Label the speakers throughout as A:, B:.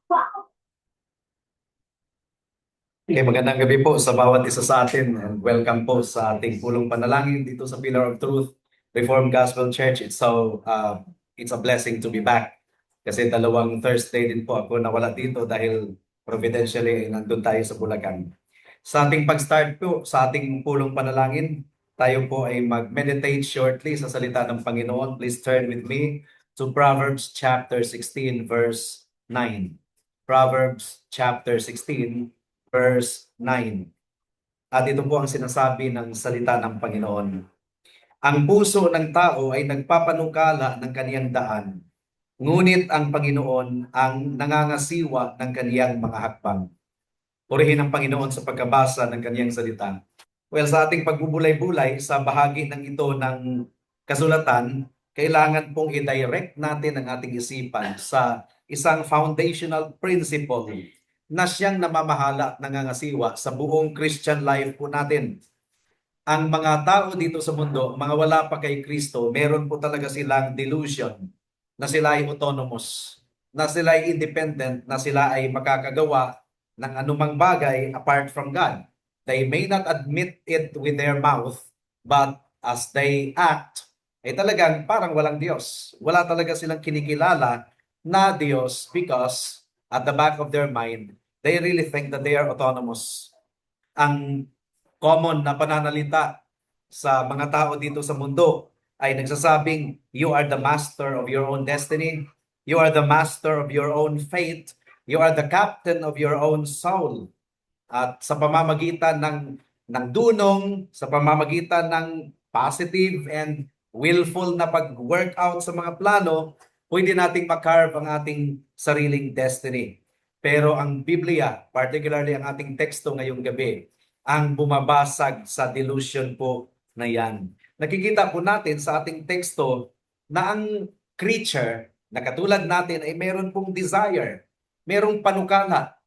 A: Okay, magandang gabi po sa bawat isa sa atin and welcome po sa ating pulong panalangin dito sa Pillar of Truth Reformed Gospel Church. It's a blessing to be back kasi dalawang Thursday din po ako nawala dito dahil providentially nandun tayo sa Bulacan. Sa ating pag-start po sa ating pulong panalangin, tayo po ay mag-meditate shortly sa salita ng Panginoon. Please turn with me to Proverbs chapter 16 verse 9. Proverbs chapter 16 verse 9. At ito po ang sinasabi ng salita ng Panginoon. Ang puso ng tao ay nagpapanukala ng kaniyang daan, ngunit ang Panginoon ang nangangasiwa ng kaniyang mga hakbang. Purihin ang Panginoon sa pagkabasa ng kaniyang salita. Well, sa ating pagbubulay-bulay sa bahagi ng ito ng kasulatan, kailangan pong i-direct natin ang ating isipan sa isang foundational principle na siyang namamahala at nangangasiwa sa buong Christian life po natin. Ang mga tao dito sa mundo, mga wala pa kay Kristo, meron po talaga silang delusion na sila ay autonomous, na sila ay independent, na sila ay makakagawa ng anumang bagay apart from God. They may not admit it with their mouth, but as they act, ay talagang parang walang Diyos. Wala talaga silang kinikilala na Diyos because at the back of their mind, they really think that they are autonomous. Ang common na pananalita sa mga tao dito sa mundo ay nagsasabing, you are the master of your own destiny, you are the master of your own fate, you are the captain of your own soul. At sa pamamagitan ng dunong, sa pamamagitan ng positive and willful na pag-workout sa mga plano, pwede nating makarve ang ating sariling destiny. Pero ang Biblia, particularly ang ating teksto ngayong gabi, ang bumabasag sa delusion po na yan. Nakikita po natin sa ating teksto na ang creature na katulad natin ay meron pong desire, merong panukala.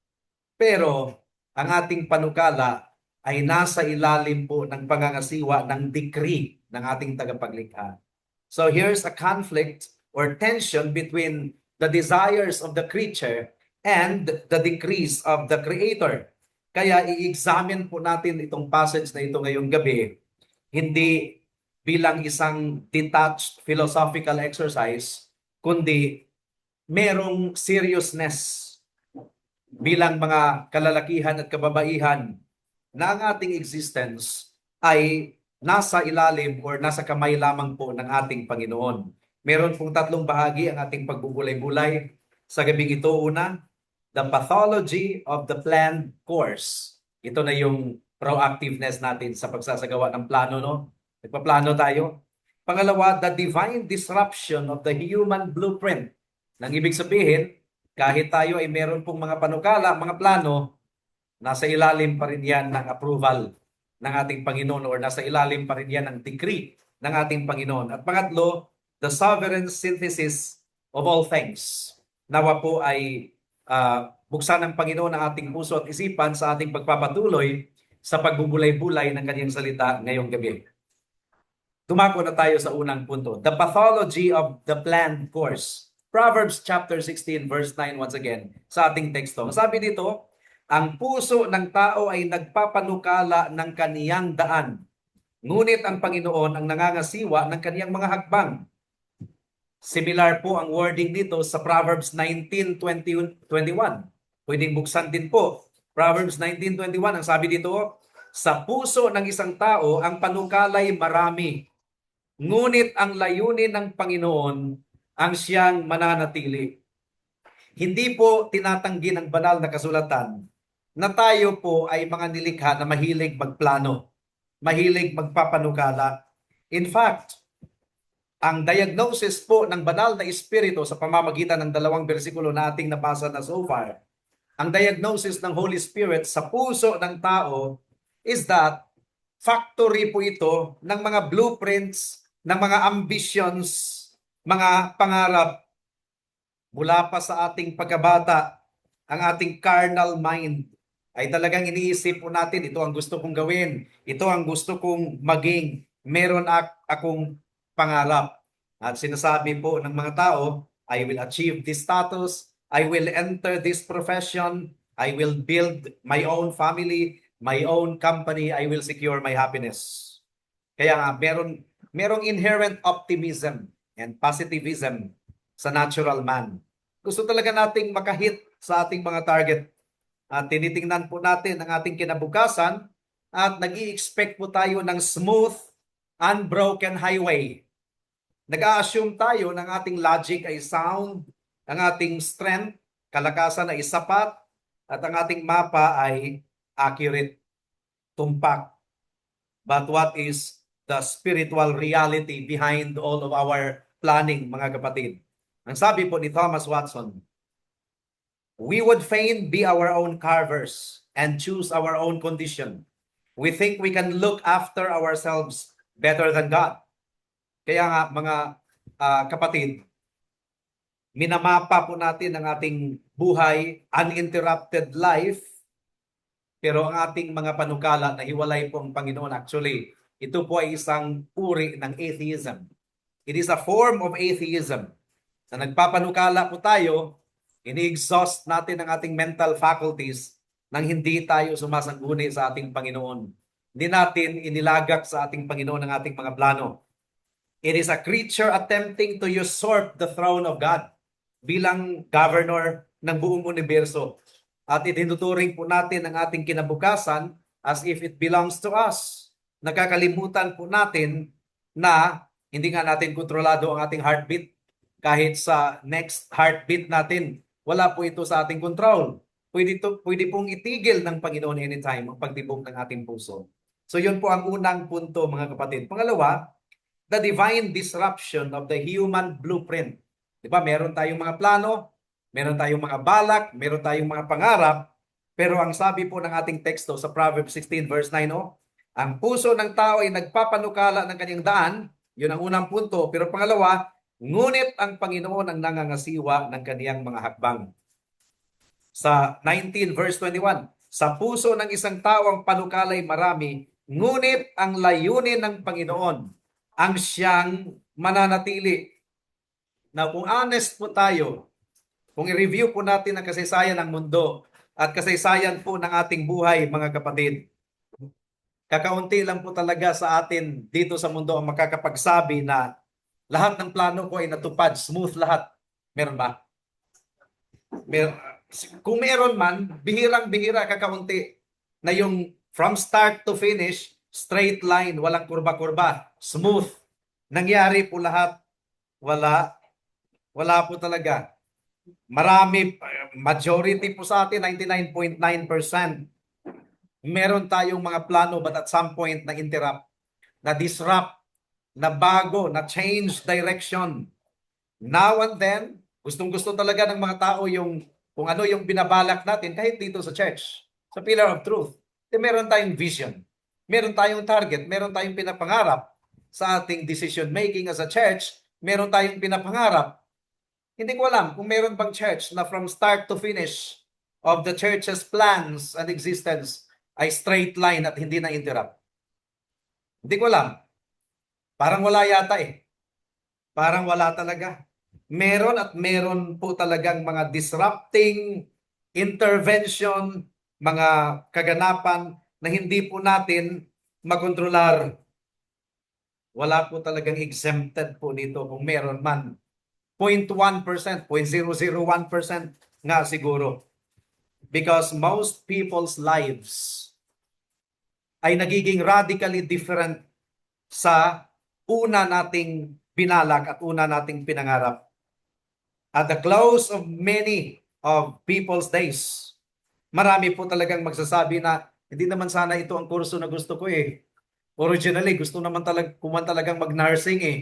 A: Pero ang ating panukala ay nasa ilalim po ng pangangasiwa ng decree ng ating tagapaglikha. So here's a conflict or tension between the desires of the creature and the decrees of the Creator. Kaya i-examine po natin itong passage na ito ngayong gabi, hindi bilang isang detached philosophical exercise, kundi merong seriousness bilang mga kalalakihan at kababaihan na ang ating existence ay nasa ilalim or nasa kamay lamang po ng ating Panginoon. Meron pong tatlong bahagi ang ating pagbubulay-bulay sa gabing ito. Una, the pathology of the planned course. Ito na yung proactiveness natin sa pagsasagawa ng plano, no? Nagpaplano tayo. Pangalawa, the divine disruption of the human blueprint. Nang ibig sabihin, kahit tayo ay meron pong mga panukala, mga plano, nasa ilalim pa rin yan ng approval ng ating Panginoon or nasa ilalim pa rin yan ng decree ng ating Panginoon. At pangatlo, the sovereign synthesis of all things. Nawa po ay buksan ng Panginoon ang ating puso at isipan sa ating pagpapatuloy sa pagbubulay-bulay ng kanyang salita ngayong gabi. Dumako na tayo sa unang punto. The pathology of the planned course. Proverbs chapter 16 verse 9 once again sa ating teksto. Sabi dito, ang puso ng tao ay nagpapanukala ng kaniyang daan. Ngunit ang Panginoon ang nangangasiwa ng kaniyang mga hakbang. Similar po ang wording dito sa Proverbs 19:21. Pwedeng buksan din po. Proverbs 19:21, ang sabi dito, sa puso ng isang tao ang panukalay marami. Ngunit ang layunin ng Panginoon ang siyang mananatili. Hindi po tinatanggi ng banal na kasulatan na tayo po ay mga nilikha na mahilig magplano, mahilig magpapanukala. In fact, ang diagnosis po ng banal na espiritu sa pamamagitan ng dalawang bersikulo na ating nabasa na so far, ang diagnosis ng Holy Spirit sa puso ng tao is that factory po ito ng mga blueprints, ng mga ambitions, mga pangarap mula pa sa ating pagkabata. Ang ating carnal mind ay talagang iniisip po natin, ito ang gusto kong gawin, ito ang gusto kong maging, meron akong pangarap. At sinasabi po ng mga tao, I will achieve this status, I will enter this profession. I will build my own family, my own company. I will secure my happiness. Kaya nga, merong inherent optimism and positivism sa natural man. Gusto talaga nating makahit sa ating mga target. At tinitingnan po natin ang ating kinabukasan at nag-i-expect po tayo ng smooth, unbroken highway. Nag-a-assume tayo ng ating logic ay sound, ang ating strength, kalakasan ay sapat, at ang ating mapa ay accurate, tumpak. But what is the spiritual reality behind all of our planning, mga kapatid? Ang sabi po ni Thomas Watson, we would fain be our own carvers and choose our own condition. We think we can look after ourselves better than God. Kaya nga mga kapatid, minamapa po natin ang ating buhay, uninterrupted life, pero ang ating mga panukala na hiwalay po ang Panginoon. Actually, ito po ay isang uri ng atheism. It is a form of atheism. Na nagpapanukala po tayo, ini-exhaust natin ang ating mental faculties nang hindi tayo sumasangguni sa ating Panginoon. Hindi natin inilagak sa ating Panginoon ang ating mga plano. It is a creature attempting to usurp the throne of God bilang governor ng buong universo. At itinuturing po natin ang ating kinabukasan as if it belongs to us. Nakakalimutan po natin na hindi nga natin kontrolado ang ating heartbeat. Kahit sa next heartbeat natin, wala po ito sa ating control. Pwede pong itigil ng Panginoon anytime ang pagtibok ng ating puso. So yun po ang unang punto, mga kapatid. Pangalawa, the divine disruption of the human blueprint. Di ba? Meron tayong mga plano, meron tayong mga balak, meron tayong mga pangarap, pero ang sabi po ng ating teksto sa Proverbs 16 verse 9, ang puso ng tao ay nagpapanukala ng kanyang daan, yun ang unang punto. Pero pangalawa, ngunit ang Panginoon ang nangangasiwa ng kaniyang mga hakbang. Sa 19 verse 21, sa puso ng isang tao ang panukalay marami, ngunit ang layunin ng Panginoon ang siyang mananatili. Now, kung honest po tayo, kung i-review po natin ang kasaysayan ng mundo at kasaysayan po ng ating buhay, mga kapatid, kakaunti lang po talaga sa atin dito sa mundo ang makakapagsabi na lahat ng plano ko ay natupad, smooth lahat. Meron ba? Kung meron man, bihirang-bihira, kakaunti na yung from start to finish, straight line, walang kurba-kurba, smooth. Nangyari po lahat, wala po talaga. Marami, majority po sa atin, 99.9%. Meron tayong mga plano but at some point na interrupt, na disrupt, na bago, na change direction. Now and then, gustong-gusto talaga ng mga tao yung kung ano yung binabalak natin kahit dito sa church, sa Pillar of Truth. Meron tayong vision, meron tayong target, meron tayong pinapangarap sa ating decision making as a church, meron tayong pinapangarap. Hindi ko alam kung meron bang church na from start to finish of the church's plans and existence ay straight line at hindi na interrupt. Hindi ko alam. Parang wala yata eh. Parang wala talaga. Meron at meron po talagang mga disrupting intervention, mga kaganapan na hindi po natin makontrolar. Wala po talagang exempted po dito kung meron man. 0.1%, 0.001% nga siguro. Because most people's lives ay nagiging radically different sa una nating binalak at una nating pinangarap. At the close of many of people's days, marami po talagang magsasabi na hindi naman sana ito ang kurso na gusto ko eh. Originally, gusto naman talagang mag-nursing eh.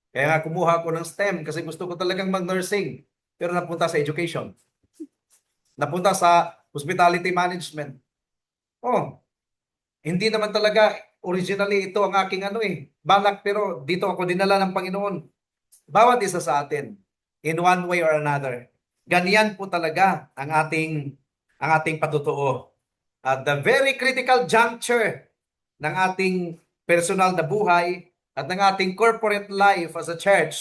A: Kaya nga kumuha ko ng STEM kasi gusto ko talagang mag-nursing. Pero napunta sa education. Napunta sa hospitality management. Oh, hindi naman talaga originally ito ang aking balak, pero dito ako dinala ng Panginoon. Bawat isa sa atin, in one way or another, ganyan po talaga ang ating patutuo. At the very critical juncture ng ating personal na buhay at ng ating corporate life as a church,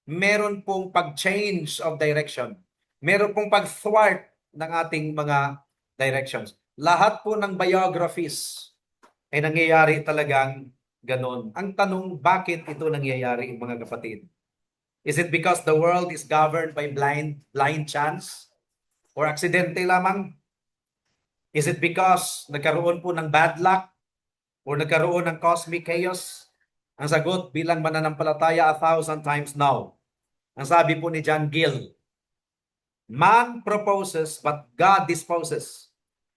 A: meron pong pag-change of direction. Meron pong pag-thwart ng ating mga directions. Lahat po ng biographies ay nangyayari talagang ganon. Ang tanong, bakit ito nangyayari, mga kapatid? Is it because the world is governed by blind chance or aksidente lamang? Is it because nagkaroon po ng bad luck or nagkaroon ng cosmic chaos? Ang sagot, bilang mananampalataya, 1,000 times no. Ang sabi po ni John Gill, man proposes but God disposes.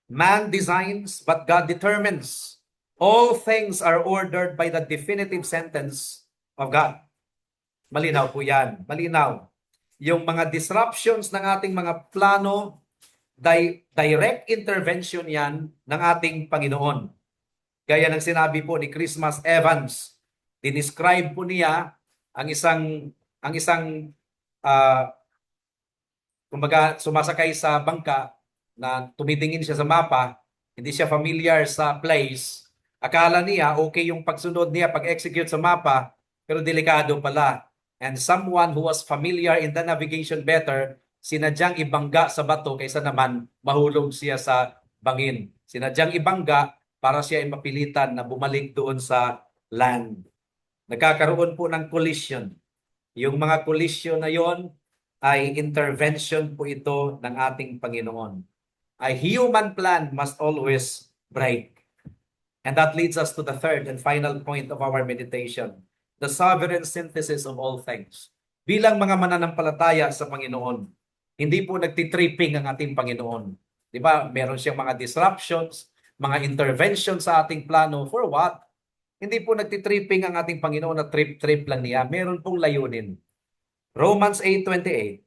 A: Man designs but God determines. All things are ordered by the definitive sentence of God. Malinaw po yan. Malinaw. Yung mga disruptions ng ating mga plano, direct intervention yan ng ating Panginoon. Gaya ng sinabi po ni Christmas Evans, dinescribe po niya ang isang kumbaga sumasakay sa bangka na tumitingin siya sa mapa, hindi siya familiar sa place. Akala niya okay yung pagsunod niya, pag-execute sa mapa, pero delikado pala. And someone who was familiar in the navigation better, sinadyang ibangga sa bato kaysa naman mahulog siya sa bangin. Sinadyang ibangga para siya ay mapilitan na bumalik doon sa land. Nagkakaroon po ng collision. Yung mga collision na yon ay intervention po ito ng ating Panginoon. A human plan must always break. And that leads us to the third and final point of our meditation, the sovereign synthesis of all things. Bilang mga mananampalataya sa Panginoon, hindi po nagtitripping ang ating Panginoon. Di ba? Meron siyang mga disruptions, mga interventions sa ating plano. For what? Hindi po nagtitripping ang ating Panginoon na trip-trip lang niya. Meron pong layunin. Romans 8:28.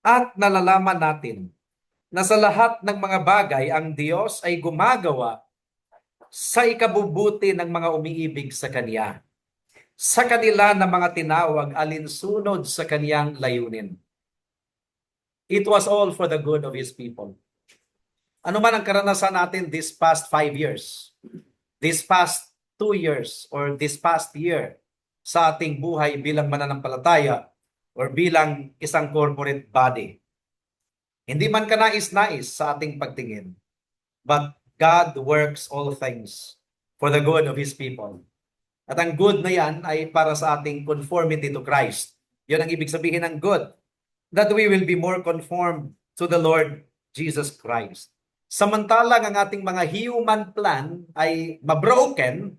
A: At nalalaman natin na sa lahat ng mga bagay ang Diyos ay gumagawa sa ikabubuti ng mga umiibig sa Kanya. Sa kanila na mga tinawag alinsunod sa Kaniyang layunin. It was all for the good of His people. Ano man ang karanasan natin this past 5 years, this past 2 years, or this past year sa ating buhay bilang mananampalataya or bilang isang corporate body. Hindi man kanais-nais sa ating pagtingin, but God works all things for the good of His people. At ang good na yan ay para sa ating conformity to Christ. Yun ang ibig sabihin ng good. That we will be more conformed to the Lord Jesus Christ. Samantalang ang ating mga human plan ay mabroken,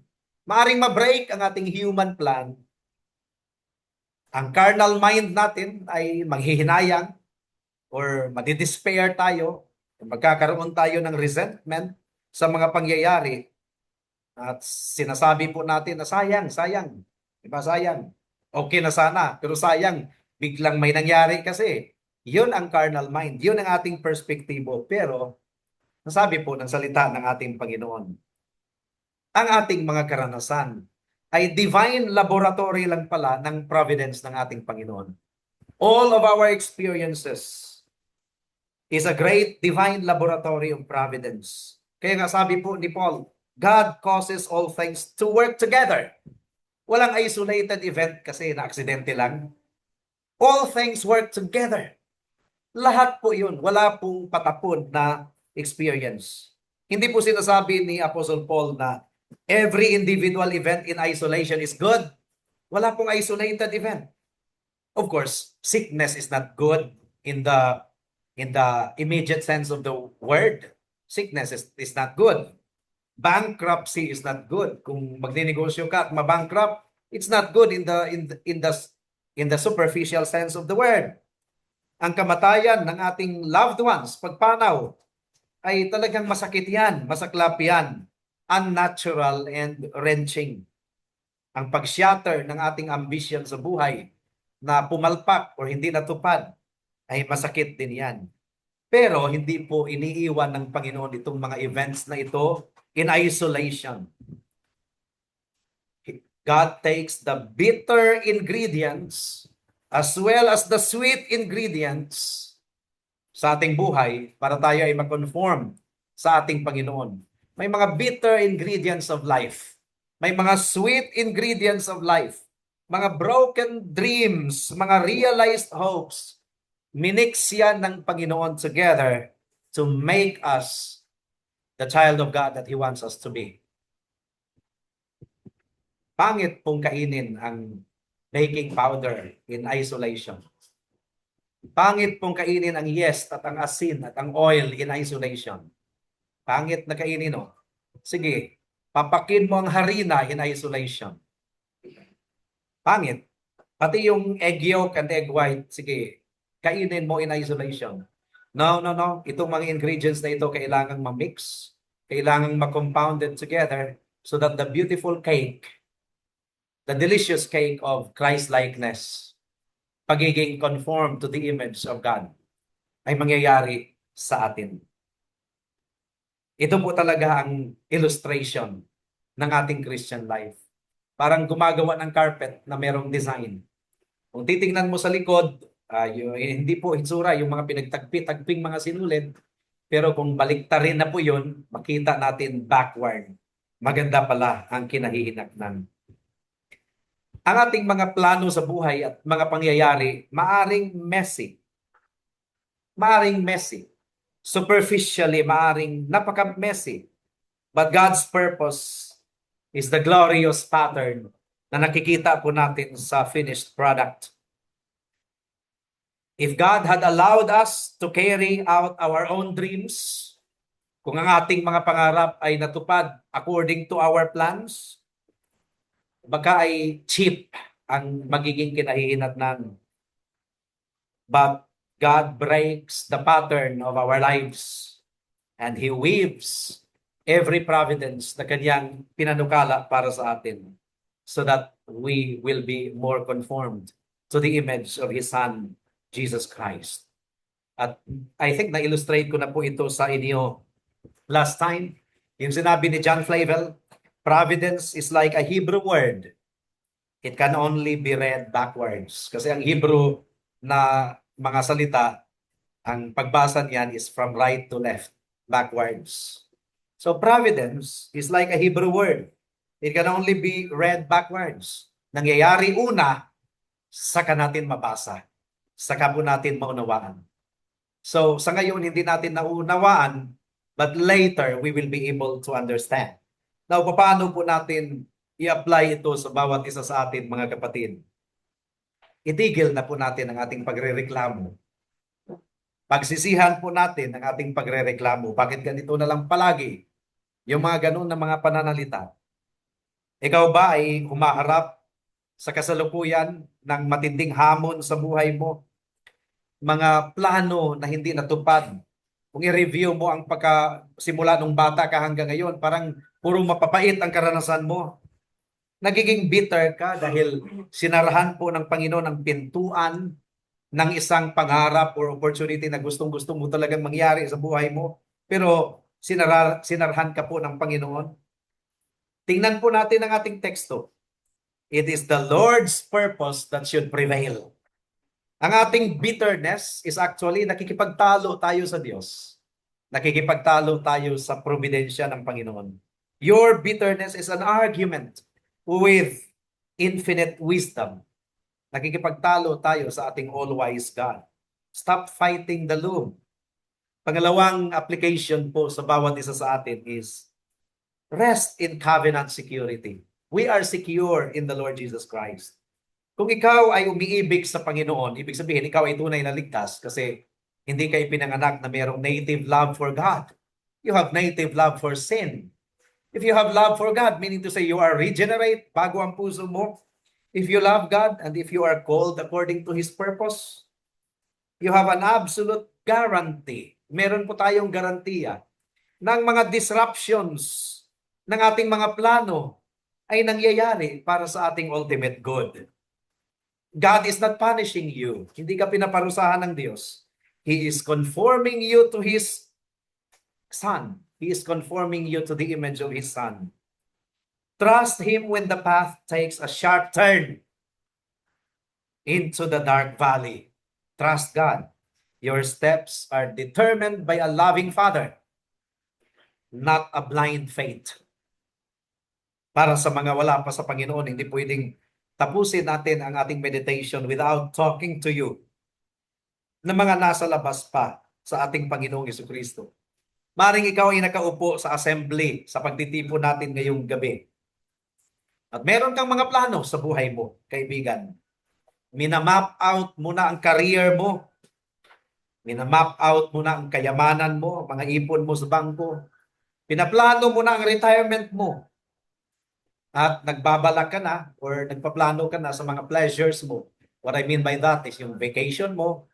A: maaring mabreak ang ating human plan, ang carnal mind natin ay manghihinayang or madidespair tayo, magkakaroon tayo ng resentment sa mga pangyayari at sinasabi po natin na sayang. Diba sayang? Okay na sana, pero sayang, biglang may nangyari kasi. Yun ang carnal mind, yun ang ating perspektibo. Pero nasabi po ng salita ng ating Panginoon, ang ating mga karanasan ay divine laboratory lang pala ng providence ng ating Panginoon. All of our experiences is a great divine laboratory of providence. Kaya nga sabi po ni Paul, God causes all things to work together. Walang isolated event kasi na aksidente lang. All things work together. Lahat po yun. Wala pong patapon na experience. Hindi po sinasabi ni Apostle Paul na every individual event in isolation is good. Wala pong isolated event. Of course, sickness is not good in the immediate sense of the word. Sickness is not good. Bankruptcy is not good. Kung magninegosyo ka at mabankrupt, it's not good in the superficial sense of the word. Ang kamatayan ng ating loved ones, pagpanaw, ay talagang masakit yan, masaklap yan, unnatural and wrenching. Ang pag-shatter ng ating ambition sa buhay na pumalpak o hindi natupad ay masakit din yan. Pero hindi po iniiwan ng Panginoon itong mga events na ito in isolation. God takes the bitter ingredients as well as the sweet ingredients sa ating buhay para tayo ay mag-conform sa ating Panginoon. May mga bitter ingredients of life. May mga sweet ingredients of life. Mga broken dreams, mga realized hopes, Minix yan ng Panginoon together to make us the child of God that He wants us to be. Pangit pong kainin ang baking powder in isolation. Pangit pong kainin ang yeast at ang asin at ang oil in isolation. Pangit na kainin, no? Sige, papakin mo ang harina in isolation. Pangit. Pati yung egg yolk and egg white, sige, kainin mo in isolation. No, no, no. Itong mga ingredients na ito kailangang ma-mix, kailangang ma-compounded together so that the beautiful cake, the delicious cake of Christ-likeness, pagiging conformed to the image of God, ay mangyayari sa atin. Ito po talaga ang illustration ng ating Christian life. Parang gumagawa ng carpet na merong design. Kung titingnan mo sa likod, hindi po itsura yung mga pinagtagpi-tagping mga sinulid. Pero kung baliktarin na po yun, makita natin backward. Maganda pala ang kinahihinatnan. Ang ating mga plano sa buhay at mga pangyayari, maaring messy. Maaring messy. Superficially, maaring napaka-messy. But God's purpose is the glorious pattern na nakikita po natin sa finished product. If God had allowed us to carry out our own dreams, kung ang ating mga pangarap ay natupad according to our plans, baka ay cheap ang magiging kinahihinatnan. But God breaks the pattern of our lives and He weaves every providence na Kanyang pinanukala para sa atin so that we will be more conformed to the image of His Son, Jesus Christ. At I think na-illustrate ko na po ito sa inyo last time. Yung sinabi ni John Flavel, providence is like a Hebrew word. It can only be read backwards. Kasi ang Hebrew na mga salita, ang pagbasa niyan is from right to left, backwards. So providence is like a Hebrew word. It can only be read backwards. Nangyayari una, saka natin mabasa. Saka po natin maunawaan. So sa ngayon, hindi natin naunawaan, but later we will be able to understand. Now, paano po natin i-apply ito sa bawat isa sa atin, mga kapatid? Itigil na po natin ang ating pagrereklamo. Pagsisihan po natin ang ating pagrereklamo. Bakit ganito na lang palagi? Yung mga ganun na mga pananalita. Ikaw ba ay humaharap sa kasalukuyan ng matinding hamon sa buhay mo? Mga plano na hindi natupad. Kung i-review mo ang simula nung bata ka hanggang ngayon, parang puro mapapait ang karanasan mo. Nagiging bitter ka dahil sinarahan po ng Panginoon ang pintuan ng isang pangarap or opportunity na gustong-gusto mo talagang mangyari sa buhay mo. Pero sinarahan ka po ng Panginoon. Tingnan po natin ang ating teksto. It is the Lord's purpose that should prevail. Ang ating bitterness is actually nakikipagtalo tayo sa Diyos. Nakikipagtalo tayo sa providensya ng Panginoon. Your bitterness is an argument with infinite wisdom. Nakikipagtalo tayo sa ating all-wise God. Stop fighting the loom. Pangalawang application po sa bawat isa sa atin is rest in covenant security. We are secure in the Lord Jesus Christ. Kung ikaw ay umiibig sa Panginoon, ibig sabihin ikaw ay tunay na ligtas kasi hindi kayo pinanganak na mayroong native love for God. You have native love for sin. If you have love for God, meaning to say you are regenerate, bago ang puso mo. If you love God and if you are called according to His purpose, you have an absolute guarantee. Meron po tayong garantiya ng mga disruptions ng ating mga plano ay nangyayari para sa ating ultimate good. God is not punishing you. Hindi ka pinaparusahan ng Diyos. He is conforming you to His Son. He is conforming you to the image of His Son. Trust Him when the path takes a sharp turn into the dark valley. Trust God. Your steps are determined by a loving Father, not a blind faith. Para sa mga wala pa sa Panginoon, hindi pwedeng tapusin natin ang ating meditation without talking to you ng mga nasa labas pa sa ating Panginoong Jesucristo. Maring ikaw ay nakaupo sa assembly sa pagtitipon natin ngayong gabi. At meron kang mga plano sa buhay mo, kaibigan. Minamap out mo na ang career mo. Minamap out mo na ang kayamanan mo, mga ipon mo sa bangko. Pinaplano mo na ang retirement mo. At nagbabalak ka na or nagpaplano ka na sa mga pleasures mo. What I mean by that is yung vacation mo,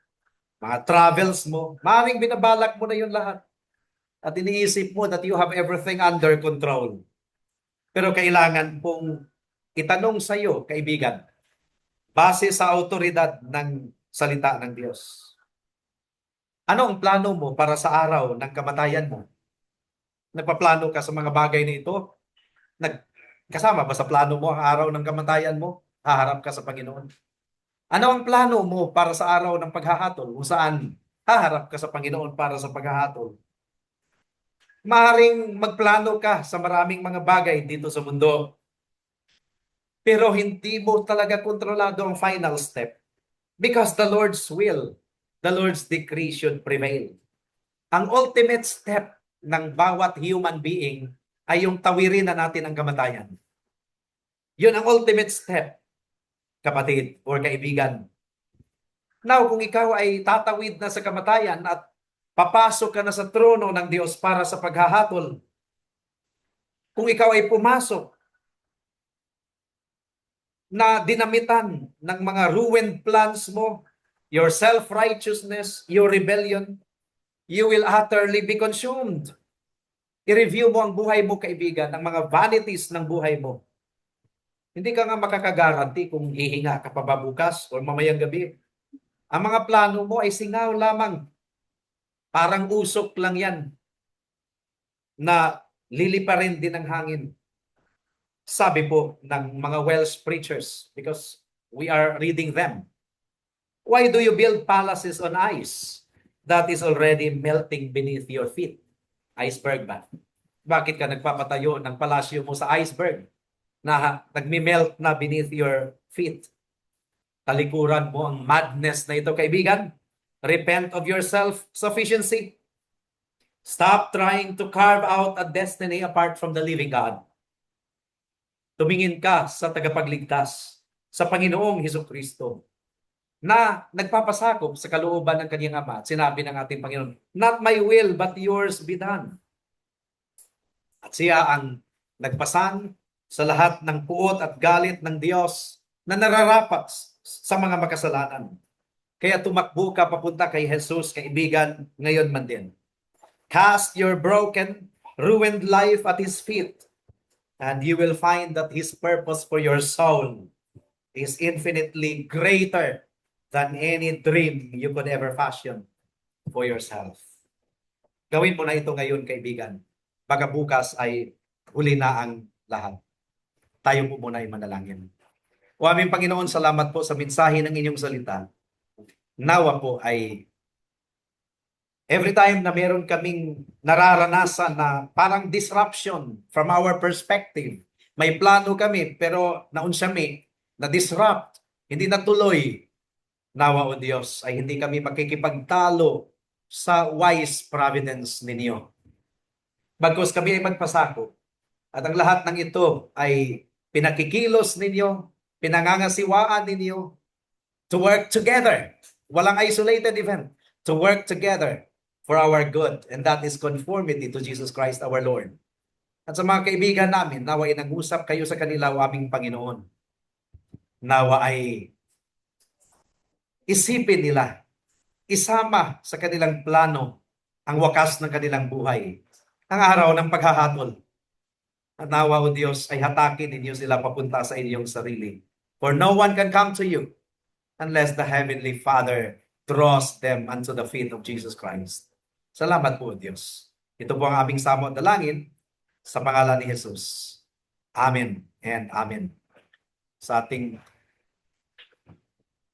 A: mga travels mo. Maring binabalak mo na yun lahat. At iniisip mo that you have everything under control. Pero kailangan pong itanong sa iyo, kaibigan, base sa autoridad ng salita ng Diyos. Ano ang plano mo para sa araw ng kamatayan mo? Nagpaplano ka sa mga bagay na ito? Kasama ba sa plano mo ang araw ng kamatayan mo? Haharap ka sa Panginoon. Ano ang plano mo para sa araw ng paghahatol kung saan haharap ka sa Panginoon para sa paghahatol? Maaaring magplano ka sa maraming mga bagay dito sa mundo, pero hindi mo talaga kontrolado ang final step because the Lord's will, the Lord's decree should prevail. Ang ultimate step ng bawat human being ay yung tawirin na natin ang kamatayan. Yun ang ultimate step, kapatid or kaibigan. Now, kung ikaw ay tatawid na sa kamatayan at papasok ka na sa trono ng Diyos para sa paghahatol, kung ikaw ay pumasok na dinamitan ng mga ruined plans mo, your self-righteousness, your rebellion, you will utterly be consumed. I-review mo ang buhay mo, kaibigan, ang mga vanities ng buhay mo. Hindi ka nga makakagaranti kung hihinga ka pa ba bukas o mamayang gabi. Ang mga plano mo ay singaw lamang. Parang usok lang yan na liliparin din ng hangin. Sabi po ng mga Welsh preachers, because we are reading them. Why do you build palaces on ice that is already melting beneath your feet? Iceberg ba? Bakit ka nagpapatayo ng palasyo mo sa iceberg na nagmi-melt na beneath your feet? Talikuran mo ang madness na ito, kaibigan. Repent of your self-sufficiency. Stop trying to carve out a destiny apart from the living God. Tumingin ka sa tagapagligtas, sa Panginoong Hesukristo, na nagpapasakop sa kalooban ng kanyang Ama. Sinabi ng ating Panginoon, not my will, but yours be done. At siya ang nagpasan sa lahat ng puot at galit ng Diyos na nararapat sa mga makasalanan. Kaya tumakbo ka papunta kay Jesus, kaibigan, ngayon man din. Cast your broken, ruined life at His feet, and you will find that His purpose for your soul is infinitely greater than any dream you could ever fashion for yourself. Gawin mo na ito ngayon, kaibigan. Baka bukas ay huli na ang lahat. Tayo po muna ay manalangin. O aming Panginoon, salamat po sa mensahe ng inyong salita. Nawa po ay every time na meron kaming nararanasan na parang disruption from our perspective, may plano kami pero naunsami, na-disrupt, hindi natuloy. Nawa o Diyos ay hindi kami makikipagtalo sa wise providence ninyo. Bagkus kami ay magpasako at ang lahat ng ito ay pinakikilos ninyo, pinangangasiwaan ninyo to work together. Walang isolated event. To work together for our good. And that is conformity to Jesus Christ our Lord. At sa mga kaibigan namin, nawa ay nag-usap kayo sa kanila o aming Panginoon. Nawa ay isipin nila, isama sa kanilang plano ang wakas ng kanilang buhay. Ang araw ng paghahatol. At nawa o Diyos ay hatakin ninyo sila papunta sa inyong sarili. For no one can come to you unless the Heavenly Father draws them unto the feet of Jesus Christ. Salamat po, Diyos. Ito po ang aming samo at dalangin sa pangalan ni Jesus. Amen and Amen. Sa ating